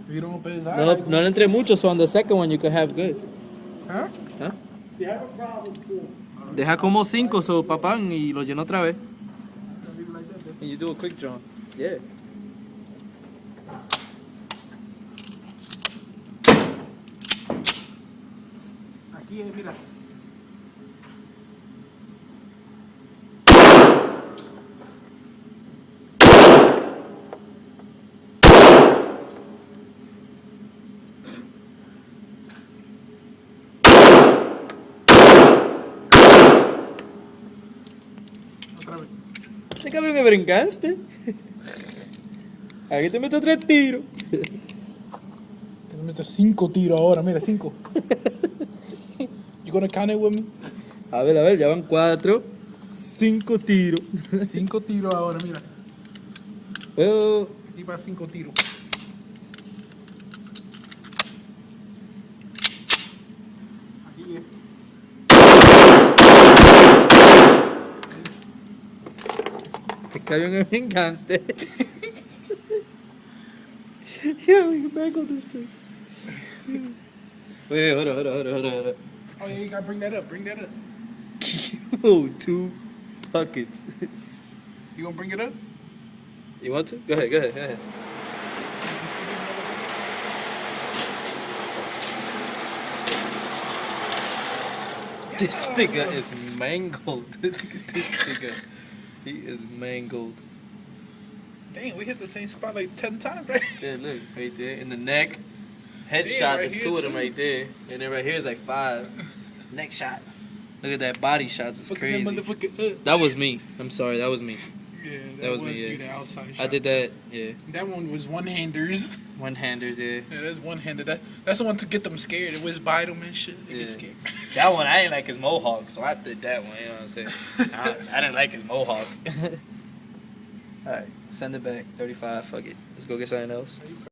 If you don't pay his No, no le entre mucho, so on the second one you can have good. Huh? Huh? Deja como 5, so papán, y lo lleno otra vez. And you do a quick draw. Yeah. Aquí mira. Otra vez. Este cabrón me brincaste. Aquí te meto 3 tiros. Te metes 5 tiros ahora, mira, 5. You gonna count it with me? A ver, ya van 4, 5 tiros. 5 tiros ahora, mira. Oh. Aquí va 5 tiros. Aquí es. Este cabrón es bien gangster. Yeah, we can back on this place. Wait, hold on. Oh yeah, you gotta bring that up. Oh, 2 buckets. You gonna bring it up? You want to? Go ahead. This nigga is mangled. Look at this nigga. He is mangled. Dang, we hit the same spot like 10 times, right? Yeah, look, right there. In the neck. Headshot, Yeah, right there's here 2 of them too. right there. And then right here is like 5. Neck shot. Look at that body shots, it's Look at crazy. that motherfucker. That was me. I'm sorry, that was me. Yeah, That was me, you, yeah. the outside I shot. did that, yeah. That one was one-handers. One-handers, yeah. Yeah, that's one-handed. That's the one to get them scared. It was by them and shit. They Yeah. get scared. That one, I didn't like his mohawk, so I did that one, you know what I'm saying? I didn't like his mohawk. Alright, send it back. 35, fuck it. Let's go get something else.